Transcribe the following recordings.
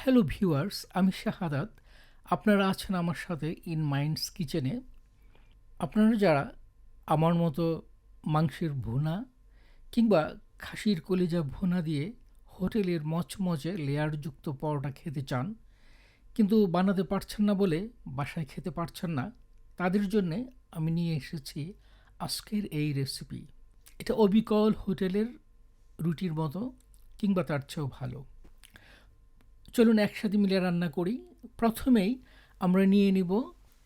Hello viewers, আমি শাহাদাত। আপনারা আছেন আমার সাথে ইন মাইন্ডস কিচেনে। আপনারা যারা আমার মতো মাংসের ভুনা কিংবা খাসির কলিজা ভুনা দিয়ে হোটেলের মচমচে লেয়ারযুক্ত পরোটা খেতে চান কিন্তু বানাতে পারছেন না বলে বাসায় খেতে পারছেন না, তাদের জন্যে আমি নিয়ে এসেছি আজকের এই রেসিপি। এটা অবিকল হোটেলের রুটির মতো কিংবা তার চেয়েও ভালো। চলুন একসাথে মিলে রান্না করি। প্রথমেই আমরা নিয়ে নিব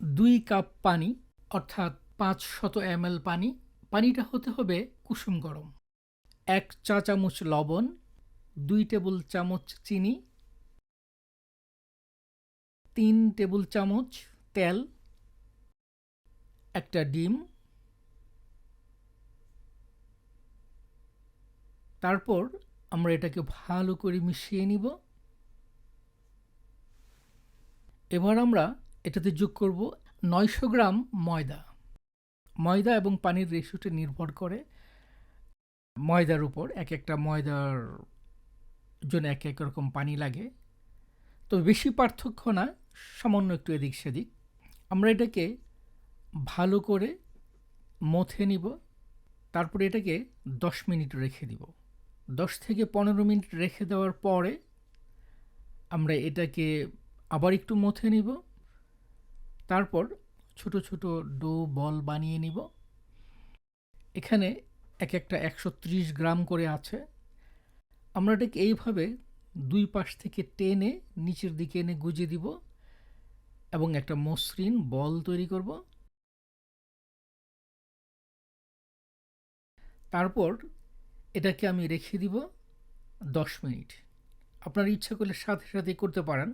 2 কাপ পানি, অর্থাৎ 500 ml পানি। পানিটা হতে হবে কুসুম গরম। 1 চা চামচ লবণ, 2 টেবিল চামচ চিনি, 3 টেবিল চামচ তেল, একটা ডিম। তারপর আমরা এটাকে ভালো করে মিশিয়ে নিব। এবার আমরা এটাতে যোগ করব 900 গ্রাম ময়দা। ময়দা এবং পানির রেশিওটা নির্ভর করে ময়দার উপর। এক একটা ময়দার জন্য এক এক রকম পানি লাগে, তো বেশি পার্থক্য না, সামান্য একটু এদিক সেদিক। আমরা এটাকে ভালো করে মথে নিব। তারপরে এটাকে 10 মিনিট রেখে দিব। 10 থেকে 15 মিনিট রেখে দেওয়ার পরে আমরা এটাকে আবার একটু মথে নিব। তারপর ছোট ছোট ডো বল বানিয়ে নিব। এখানে এক একটা 130 গ্রাম করে আছে। আমরা এটাকে এইভাবে দুই পাশ থেকে টেনে নিচের দিকে এনে গুজে দিব এবং একটা মসৃণ বল তৈরি করব। তারপর এটাকে আমি রেখে দিব 10 মিনিট। আপনার ইচ্ছা করলে সাথে সাথে করতে পারেন।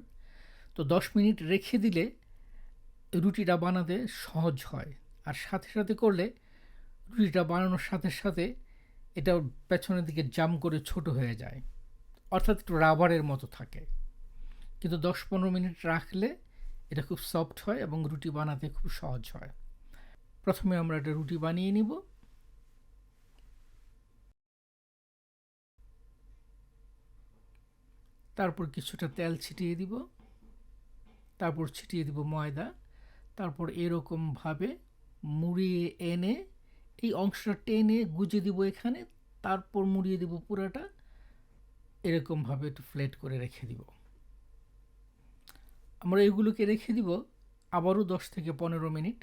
তো 10 মিনিট রেখে দিলে রুটিটা বানাতে সহজ হয়। আর সাথে সাথে করলে রুটিটা বানানোর সাথে সাথে এটা পেছনের দিকে জাম করে ছোট হয়ে যায়, অর্থাৎ একটু রাবারের মতো থাকে। কিন্তু 10-15 মিনিট রাখলে এটা খুব সফট হয় এবং রুটি বানাতে খুব সহজ হয়। প্রথমে আমরা একটা রুটি বানিয়ে নিব। তারপর কিছুটা তেল ছিটিয়ে দিব, তারপর ছিটিয়ে দিব ময়দা। তারপর এরকমভাবে মুড়িয়ে এনে এই অংশটা টেনে গুজে দিব এখানে। তারপর মুড়িয়ে দিব পুরাটা, এরকমভাবে একটু ফ্ল্যাট করে রেখে দিব। আমরা এগুলোকে রেখে দিব আবারও 10 থেকে 15 মিনিট।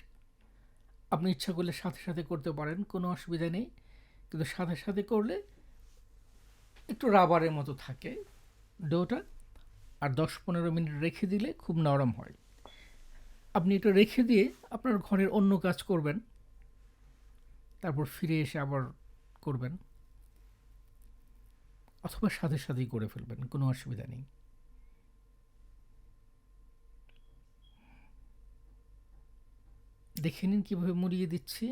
আপনি ইচ্ছা করলে সাথে সাথে করতে পারেন, কোনো অসুবিধা নেই। কিন্তু সাথে সাথে করলে একটু রাবারের মতো থাকে ডোটা। আর 10-15 মিনিট রেখে দিলে খুব নরম হয়। আপনি এটা রেখে দিয়ে আপনার ঘরের অন্য কাজ করবেন, তারপর ফিরে এসে আবার করবেন, অথবা সাথে সাথেই করে ফেলবেন, কোনো অসুবিধা নেই। দেখে নিন কীভাবে মুড়িয়ে দিচ্ছি।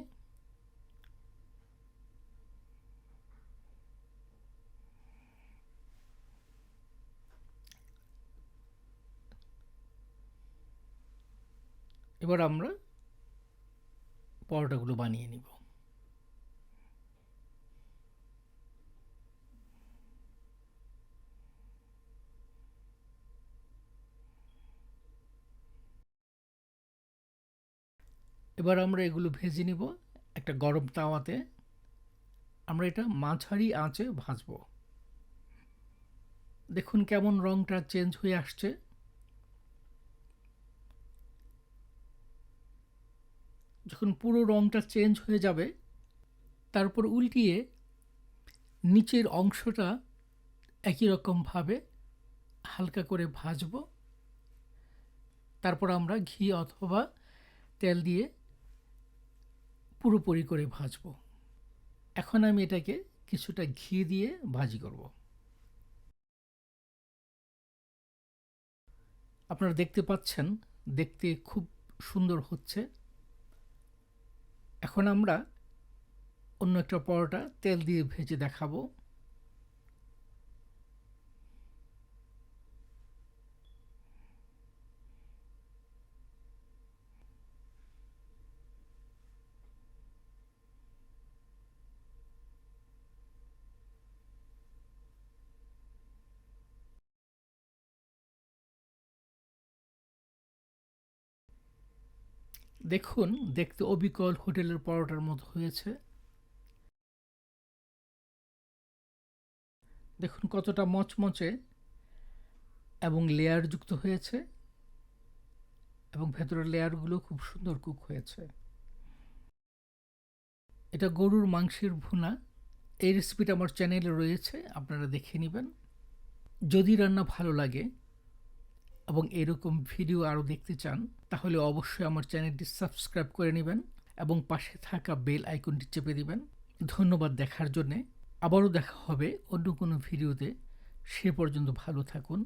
এবার আমরা পরোটাগুলো বানিয়ে নিব। এবার আমরা এগুলো ভেজে নিব একটা গরম তাওয়াতে। আমরা এটা মাঝারি আঁচে ভাজবো। দেখুন কেমন রংটা চেঞ্জ হয়ে আসছে। যখন পুরো রংটা চেঞ্জ হয়ে যাবে, তারপর উল্টিয়ে নিচের অংশটা একই রকমভাবে হালকা করে ভাজবো। তারপর আমরা ঘি অথবা তেল দিয়ে পুরোপুরি করে ভাজবো। এখন আমি এটাকে কিছুটা ঘি দিয়ে ভাজি করব। আপনারা দেখতে পাচ্ছেন, দেখতে খুব সুন্দর হচ্ছে। এখন আমরা অন্য একটা পরোটা তেল দিয়ে ভেজে দেখাবো। দেখুন, দেখতে অবিকল হোটেলের পরোটার মতো হয়েছে। দেখুন কতটা মচমচে এবং লেয়ারযুক্ত হয়েছে, এবং ভেতরের লেয়ারগুলো খুব সুন্দর কুক হয়েছে। এটা গরুর মাংসের ভুনা। এই রেসিপিটা আমার চ্যানেলে রয়েছে, আপনারা দেখে নেবেন। যদি রান্না ভালো লাগে এবং এরকম ভিডিও আরও দেখতে চান, তাহলে অবশ্যই আমার চ্যানেলটি সাবস্ক্রাইব করে নেবেন এবং পাশে থাকা বেল আইকনটি চেপে দিবেন। ধন্যবাদ দেখার জন্যে। আবারও দেখা হবে অন্য কোনো ভিডিওতে। সে পর্যন্ত ভালো থাকুন।